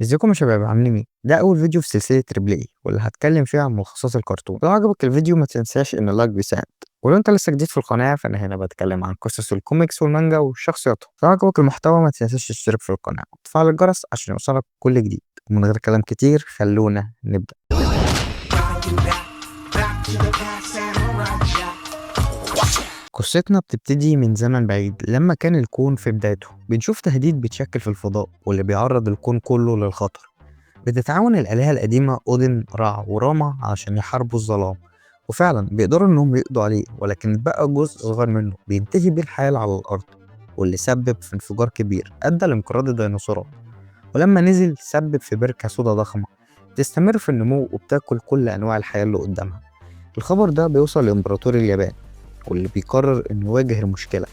ازيكم يا شباب عاملين ايه؟ ده أول فيديو في سلسلة ريبلاي واللي هتكلم فيها عن ملخصات الكرتون. لو عجبك الفيديو ما تنساش إن اللايك بيساعد، ولو أنت لسه جديد في القناة فأنا هنا بتكلم عن قصص الكوميكس والمانجا وشخصياتهم. لو عجبك المحتوى ما تنساش تشترك في القناة وتفعل الجرس عشان يوصلك كل جديد. ومن غير كلام كتير خلونا نبدأ. قصتنا بتبتدي من زمن بعيد لما كان الكون في بدايته، بنشوف تهديد بيتشكل في الفضاء واللي بيعرض الكون كله للخطر. بتتعاون الآلهة القديمة أودين رع وراما علشان يحاربوا الظلام، وفعلا بيقدروا إنهم يقضوا عليه، ولكن بقى جزء صغير منه بينتهي بيه الحياة على الأرض، واللي سبب في انفجار كبير أدى لانقراض الديناصورات. ولما نزل سبب في بركة سودا ضخمة تستمر في النمو وبتاكل كل أنواع الحياة اللي قدامها. الخبر ده بيوصل لإمبراطور اليابان، واللي بيقرر إنه يواجه المشكلة،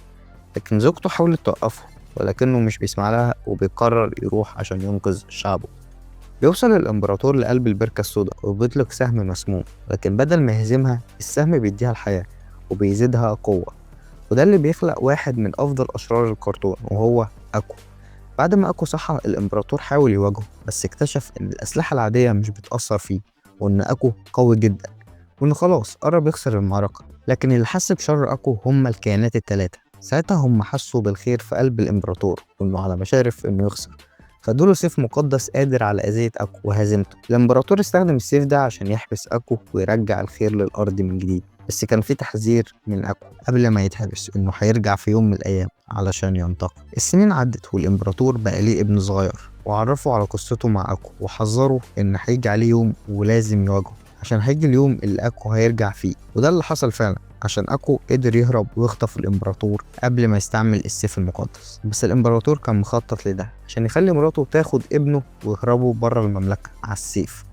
لكن زوجته حاولت توقفه ولكنه مش بيسمع لها وبيقرر يروح عشان ينقذ شعبه. بيوصل الإمبراطور لقلب البركة السوداء وبيطلق سهم مسموم، لكن بدل ما يهزمها السهم بيديها الحياة وبيزيدها قوة. وده اللي بيخلق واحد من أفضل أشرار الكرتون وهو أكو. بعد ما أكو صحى الإمبراطور حاول يواجهه، بس اكتشف إن الأسلحة العادية مش بتأثر فيه، وإن أكو قوي جدا، وإنه خلاص قرب يخسر المعركة. لكن اللي حس بشر أكو هم الكيانات التلاتة. ساعتها هم حسوا بالخير في قلب الإمبراطور وإنه على مشارف إنه يخسر، فادوله سيف مقدس قادر على أذية أكو وهزيمته. الإمبراطور استخدم السيف ده عشان يحبس أكو ويرجع الخير للأرض من جديد، بس كان في تحذير من أكو قبل ما يتحبس إنه هيرجع في يوم من الأيام علشان ينتقم. السنين عدت والإمبراطور بقى ليه ابن صغير، وعرفه على قصته مع أكو وحذره إن هيجي عليه يوم ولازم يواجهه، عشان هيجي اليوم اللي أكو هيرجع فيه. وده اللي حصل فعلا، عشان أكو قدر يهرب ويخطف الإمبراطور قبل ما يستعمل السيف المقدس. بس الإمبراطور كان مخطط لده عشان يخلي مراته تاخد ابنه ويهربوا بره المملكة على السيف،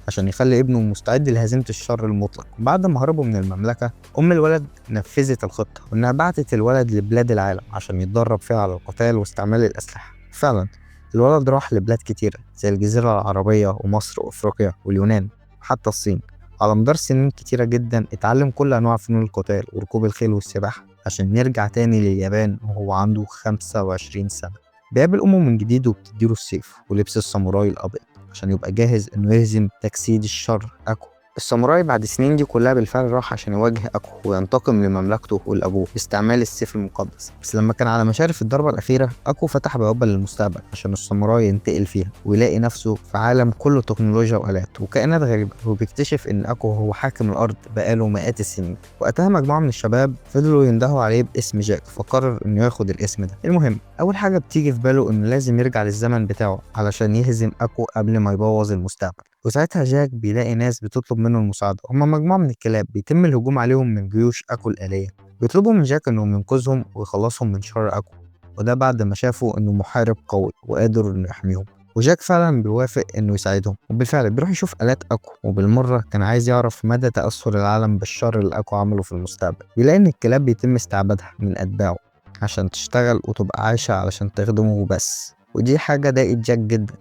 عشان يخلي ابنه مستعد لهزيمة الشر المطلق. بعد ما هربوا من المملكة أم الولد نفذت الخطة، وإنها بعتت الولد لبلاد العالم عشان يتدرب فيها على القتال واستعمال الأسلحة. فعلا الولد راح لبلاد كتيرة زي الجزيرة العربية ومصر وأفريقيا واليونان وحتى الصين. على مدار سنين كتيرة جدا اتعلم كل أنواع فنون القتال وركوب الخيل والسباحة عشان يرجع تاني لليابان وهو عنده 25 سنة. بيقابل أمه من جديد وبتديله السيف ولبس الساموراي الأبيض عشان يبقى جاهز إنه يهزم تجسيد الشر أكو. الساموراي بعد السنين دي كلها بالفعل راح عشان يواجه أكو وينتقم لمملكته ولأبوه باستعمال السيف المقدس. بس لما كان على مشارف الضربة الأخيرة أكو فتح بوابة للمستقبل عشان الساموراي ينتقل فيها ويلاقي نفسه في عالم كله تكنولوجيا وآلات وكائنات غريبة، وبيكتشف إن أكو هو حاكم الأرض بقاله مئات السنين. وقتها مجموعة من الشباب فضلوا يندهوا عليه باسم جاك، فقرر إنه ياخد الاسم ده. المهم أول حاجة بتيجي في باله إنه لازم يرجع للزمن بتاعه علشان يهزم أكو قبل ما يبوظ المستقبل. وساعتها جاك بيلاقي ناس بتطلب منه المساعدة، هما مجموعة من الكلاب بيتم الهجوم عليهم من جيوش أكو الآلية. بيطلبوا من جاك إنه ينقذهم ويخلصهم من شر أكو، وده بعد ما شافوا إنه محارب قوي وقادر إنه يحميهم. وجاك فعلا بيوافق إنه يساعدهم، وبالفعل بيروح يشوف آلات أكو، وبالمرة كان عايز يعرف مدى تأثر العالم بالشر اللي أكو عمله في المستقبل. بيلاقي إن الكلاب بيتم استعبادها من أتباعه عشان تشتغل وتبقى عايشة علشان تخدمه وبس، ودي حاجة ضايقت جاك جدا.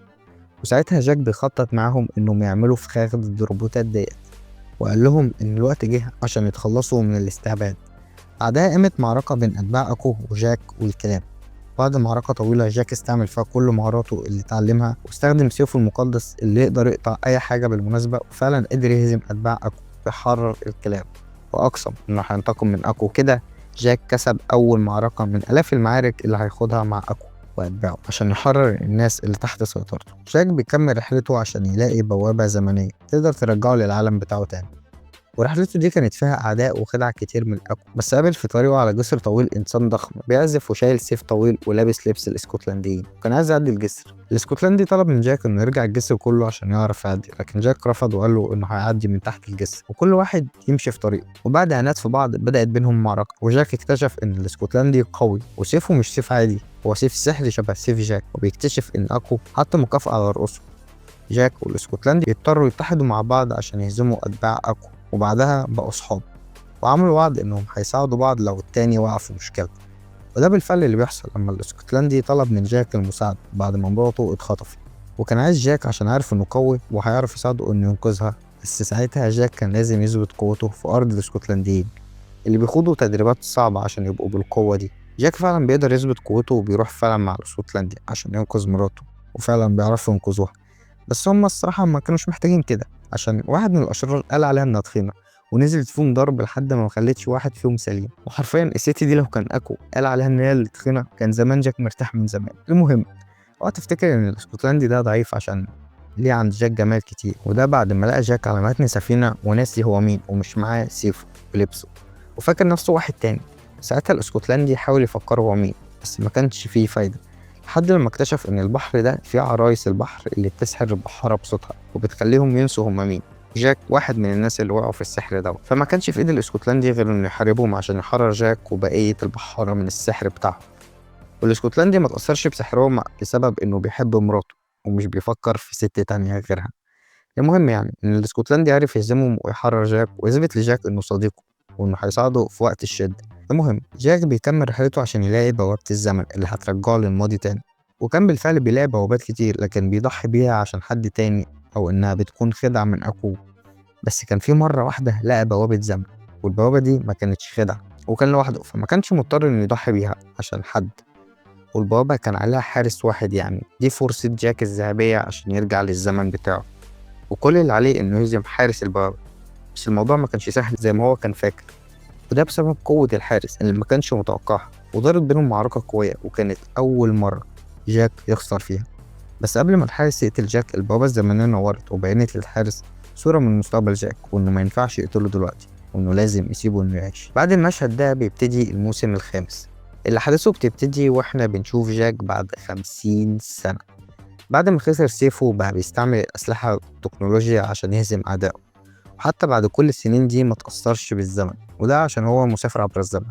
وساعتها جاك بيخطط معاهم إنهم يعملوا فخاخ ضد الروبوتات ديت، وقال لهم إن الوقت جه عشان يتخلصوا من الاستعباد. بعدها قامت معركة بين أتباع أكو وجاك والكلاب. بعد معركة طويلة جاك استعمل فيها كل مهاراته اللي اتعلمها، واستخدم سيفه المقدس اللي يقدر يقطع أي حاجة بالمناسبة، وفعلا قدر يهزم أتباع أكو ويحرر الكلاب، وأقسم إنه هينتقم من أكو. كده جاك كسب أول معركة من آلاف المعارك اللي هيخوضها مع أكو وأتباعه عشان يحرر الناس اللي تحت سيطرته. جاك بيكمل رحلته عشان يلاقي بوابة زمنية تقدر ترجعه للعالم بتاعه تاني. ورحلته دي كانت فيها أعداء وخدع كتير من أكو، بس قابل في طريقه على جسر طويل إنسان ضخم بيعزف وشايل سيف طويل ولابس لبس الاسكتلنديين، وكان عايز يعدي الجسر. الاسكتلندي طلب من جاك إنه يرجع الجسر كله عشان يعرف يعدي، لكن جاك رفض وقال له إنه هيعدي من تحت الجسر وكل واحد يمشي في طريقه. وبعد عناد في بعض بدأت بينهم معركة، وجاك اكتشف إن الاسكتلندي قوي وسيفه مش سيف عادي، هو سيف سحري شبه سيف جاك. وبيكتشف إن أكو حط مكافأة على رؤوسه. جاك والاسكتلندي يضطروا يتحدوا مع بعض عشان يهزموا أتباع أكو، وبعدها بقوا صحاب وعملوا وعد إنهم هيساعدوا بعض لو التاني وقع في مشكلة. وده بالفعل اللي بيحصل لما الاسكتلندي طلب من جاك المساعدة بعد ما مراته اتخطفت، وكان عايز جاك عشان عارف إنه قوي وهيعرف يساعده إنه ينقذها. بس ساعتها جاك كان لازم يثبت قوته في أرض الاسكتلنديين اللي بيخوضوا تدريبات صعبة عشان يبقوا بالقوة دي. جاك فعلا بيقدر يثبت قوته وبيروح فعلا مع الاسكتلندي عشان ينقذ مراته، وفعلا بيعرفوا ينقذوها. بس هم الصراحة ما كانوش محتاجين كده، عشان واحد من الأشرار قال عليها إنها تخينة ونزلت فيهم ضرب لحد ما خلتش واحد فيهم سليم. وحرفيا الست دي لو كان أكو قال عليها إن هي اللي تخينة كان زمان جاك مرتاح من زمان. المهم، اوعى تفتكر إن الاسكتلندي ده ضعيف عشان ليه عند جاك جمال كتير، وده بعد ما لقى جاك على متن سفينة وناسي هو مين ومش معاه سيفه ولبسه وفاكر نفسه واحد تاني. ساعتها الاسكتلندي حاول يفكر هو مين، بس ما كانش فيه فايدة لحد لما اكتشف ان البحر ده فيه عرايس البحر اللي بتسحر البحارة بصوتها وبتخليهم ينسوا هما مين. جاك واحد من الناس اللي وقعوا في السحر ده، فما كانش في ايد الاسكتلندي غير انه يحاربهم عشان يحرر جاك وبقية البحارة من السحر بتاعهم. والاسكتلندي ما تأثرش بسحرهم لسبب انه بيحب مراته ومش بيفكر في ست تانية غيرها. المهم يعني ان الاسكتلندي عرف يهزمهم ويحرر جاك ويثبت لجاك انه صديقه وانه هيساعده في وقت الشدة. المهم، جاك بيكمل رحلته عشان يلاقي بوابة الزمن اللي هترجعه للماضي تاني، وكان بالفعل بيلاقي بوابات كتير لكن بيضحي بيها عشان حد تاني او انها بتكون خدعة من اخوه. بس كان في مرة واحدة لقى بوابة زمن، والبوابة دي ما كانتش خدعة وكان لوحده، فما كانش مضطر انه يضحي بيها عشان حد. والبوابة كان عليها حارس واحد، يعني دي فرصة جاك الذهبية عشان يرجع للزمن بتاعه، وكل اللي عليه إنه يهزم حارس البوابة. بس الموضوع ما كانش سهل زي ما هو كان فاكر، وده بسبب قوة الحارس اللي ما كانش متوقعها، ودارت بينهم معركة قوية وكانت أول مرة جاك يخسر فيها. بس قبل ما الحارس يقتل جاك، البوابة الزمنية نورت وبينت للحارس صورة من مستقبل جاك وإنه ما ينفعش يقتله دلوقتي وإنه لازم يسيبه إنه يعيش. بعد المشهد ده بيبتدي الموسم الخامس اللي أحداثه بتبتدي وإحنا بنشوف جاك بعد 50 سنة، بعد ما خسر سيفه بقى بيستعمل الأسلحة والتكنولوجيا عشان يهزم أعدائه. وحتى بعد كل السنين دي ما تأثرش بالزمن، وده عشان هو مسافر عبر الزمن.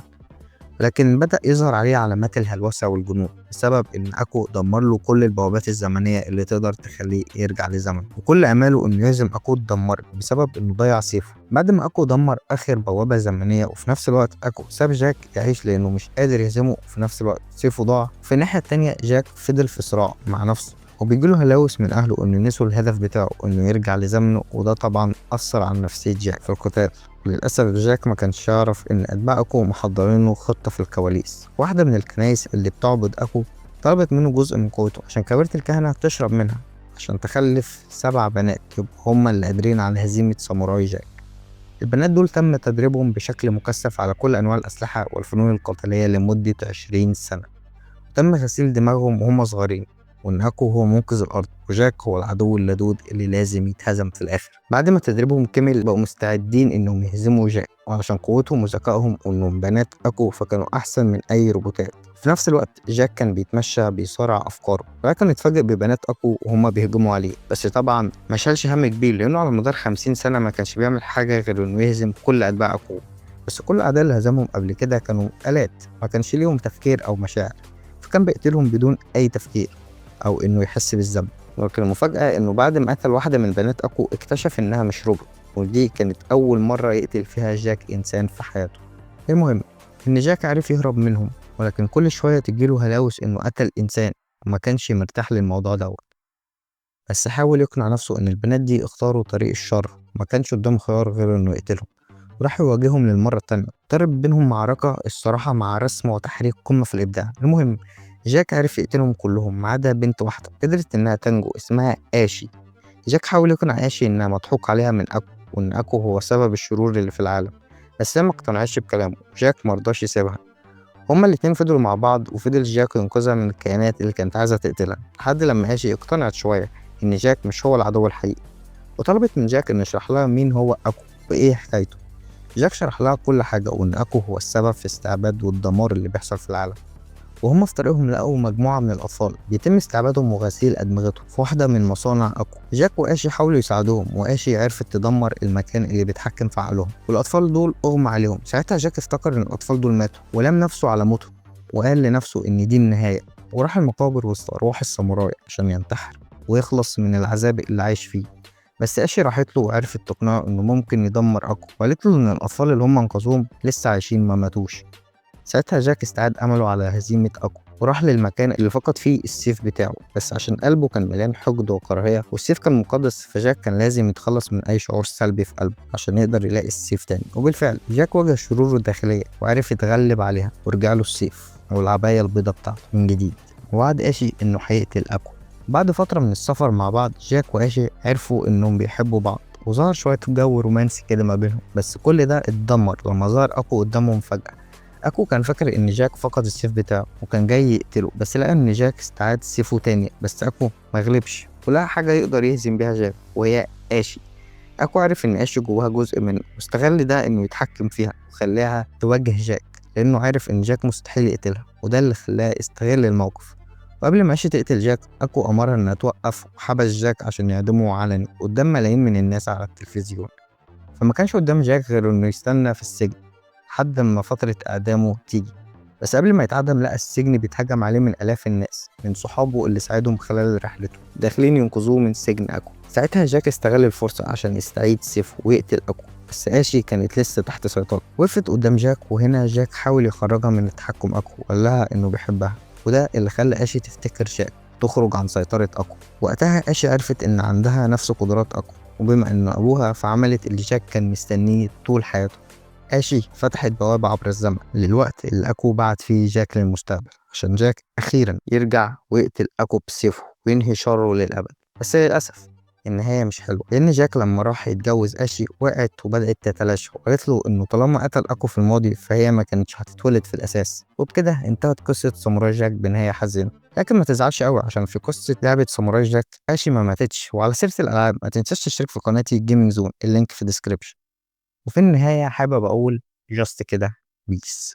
لكن بدأ يظهر عليه علامات الهلوسة والجنون بسبب إن أكو دمر له كل البوابات الزمنية اللي تقدر تخليه يرجع لزمن، وكل آماله إنه يهزم أكو اتدمرت بسبب إنه ضيع سيفه. بعد ما أكو دمر آخر بوابة زمنية وفي نفس الوقت أكو ساب جاك يعيش لأنه مش قادر يهزمه، وفي نفس الوقت سيفه ضاع. في الناحية التانية جاك فضل في صراع مع نفسه وبيجيله هلاوس من أهله إنه نسوا الهدف بتاعه إنه يرجع لزمنه، وده طبعا أثر على نفسية جاك في القتال. للأسف جاك ما كانش يعرف إن أتباع أكو محضرين له خطة في الكواليس. واحدة من الكنايس اللي بتعبد أكو طلبت منه جزء من قوته عشان كبيرة الكهنة تشرب منها عشان تخلف 7 بنات يبقوا هما اللي قادرين على هزيمة ساموراي جاك. البنات دول تم تدريبهم بشكل مكثف على كل أنواع الأسلحة والفنون القتالية لمدة 20 سنة، وتم غسيل دماغهم وهم صغيرين وإن أكو هو منقذ الأرض وجاك هو العدو اللدود اللي لازم يتهزم في الآخر. بعد ما تدريبهم كمل بقوا مستعدين إنهم يهزموا جاك، وعشان قوتهم وذكائهم وإنهم بنات أكو فكانوا أحسن من أي روبوتات. في نفس الوقت جاك كان بيتمشى بيصارع أفكاره، ولكن اتفاجئ ببنات أكو وهما بيهجموا عليه، بس طبعا ما شالش هم كبير لأنه على مدار 50 سنة ما كانش بيعمل حاجة غير إنه يهزم كل أتباع أكو. بس كل الأعداء اللي هزمهم قبل كده كانوا آلات ما كانش ليهم تفكير أو مشاعر، فكان بيقتلهم بدون أي تفكير أو إنه يحس بالذنب. ولكن المفاجأة إنه بعد ما قتل واحدة من بنات أكو اكتشف إنها مش روبوت، ودي كانت أول مرة يقتل فيها جاك إنسان في حياته. المهم إن جاك عرف يهرب منهم، ولكن كل شوية تجيله هلاوس إنه قتل إنسان وما كانش مرتاح للموضوع دوت. بس حاول يقنع نفسه إن البنات دي اختاروا طريق الشر وما كانش قدامه خيار غير إنه يقتلهم، وراح يواجههم للمرة التانية. طرب بينهم معركة الصراحة مع رسم وتحريك قمة في الإبداع. المهم جاك عرف يقتلهم كلهم ما عدا بنت واحدة قدرت إنها تنجو اسمها آشي. جاك حاول يقنع آشي إنها مضحوك عليها من أكو وإن أكو هو سبب الشرور اللي في العالم، بس هي ما اقتنعتش بكلامه. جاك مرضاش يسيبها، هما الاتنين فضلوا مع بعض وفضل جاك ينقذها من الكائنات اللي كانت عايزة تقتلها لحد لما آشي اقتنعت شوية إن جاك مش هو العدو الحقيقي، وطلبت من جاك إنه يشرح لها مين هو أكو وإيه حكايته. جاك شرح لها كل حاجة وإن أكو هو السبب في استعباد والدمار اللي بيحصل في العالم. وهم في طريقهم لقوا مجموعة من الأطفال بيتم استعبادهم وغسيل أدمغتهم في واحدة من مصانع أكو. جاك وآشي حاولوا يساعدوهم، وآشي عرفت تدمر المكان اللي بيتحكم في عقلهم، والأطفال دول أغمى عليهم. ساعتها جاك افتكر إن الأطفال دول ماتوا ولام نفسه على موتهم، وقال لنفسه إن دي النهاية، وراح المقابر وسط أرواح الساموراي عشان ينتحر ويخلص من العذاب اللي عايش فيه. بس آشي راحت له وعرفت تقنعه إنه ممكن يدمر أكو، وقالت له إن الأطفال اللي هم أنقذوهم لسه عايشين ما ماتوش. ساعتها جاك استعاد أمله على هزيمة أكو وراح للمكان اللي فقد فيه السيف بتاعه، بس عشان قلبه كان مليان حقد وكراهية والسيف كان مقدس، فجاك كان لازم يتخلص من أي شعور سلبي في قلبه عشان يقدر يلاقي السيف تاني. وبالفعل جاك واجه شروره الداخلية وعرف يتغلب عليها، ورجع له السيف أو العباية البيضاء بتاعته من جديد، ووعد آشي إنه هيقتل أكو. بعد فترة من السفر مع بعض جاك واشي عرفوا انهم بيحبوا بعض وظهر شوية جو رومانسي كده ما بينهم، بس كل ده اتدمر لما ظهر اكو قدامهم فجأة. اكو كان فاكر ان جاك فقد السيف بتاعه وكان جاي يقتله، بس لقى ان جاك استعاد سيفه تاني، بس اكو مغلبش ولقى حاجة يقدر يهزم بيها جاك وهي اشي. اكو عارف ان اشي جواها جزء منه واستغل ده انه يتحكم فيها وخلاها تواجه جاك، لانه عارف ان جاك مستحيل يقتلها، وده اللي خلاه يستغل الموقف. وقبل ما اشي تقتل جاك اكو امرها انها توقف وحبس جاك عشان يعدمه علني قدام ملايين من الناس على التلفزيون. فما كانش قدام جاك غير انه يستنى في السجن لحد ما فترة اعدامه تيجي. بس قبل ما يتعدم لقى السجن بيتهجم عليه من آلاف الناس من صحابه اللي ساعدهم خلال رحلته داخلين ينقذوه من سجن أكو. ساعتها جاك استغل الفرصة عشان يستعيد سيفه ويقتل أكو، بس آشي كانت لسه تحت سيطرته. وقفت قدام جاك وهنا جاك حاول يخرجها من التحكم أكو وقال لها إنه بيحبها، وده اللي خلى آشي تفتكر جاك تخرج عن سيطرة أكو. وقتها آشي عرفت إن عندها نفس قدرات أكو، وبما إن أبوها فعملت اللي جاك كان مستنيه طول حياته. آشي فتحت بوابة عبر الزمن للوقت اللي أكو بعت فيه جاك للمستقبل عشان جاك أخيرا يرجع ويقتل أكو بسيفه وينهي شره للأبد. بس للأسف النهاية مش حلوة، لأن جاك لما راح يتجوز آشي وقعت وبدأت تتلاشى وقالت له إنه طالما قتل أكو في الماضي فهي ما كانتش هتتولد في الأساس. وبكده انتهت قصة ساموراي جاك بنهاية حزينة. لكن ما تزعلش قوي عشان في قصة لعبة ساموراي جاك آشي ما ماتتش. وعلى سيرة الألعاب ما تنساش تشترك في قناتي جيمنج زون، اللينك في الديسكريبشن. وفي النهاية حابب أقول جاست كده بيس.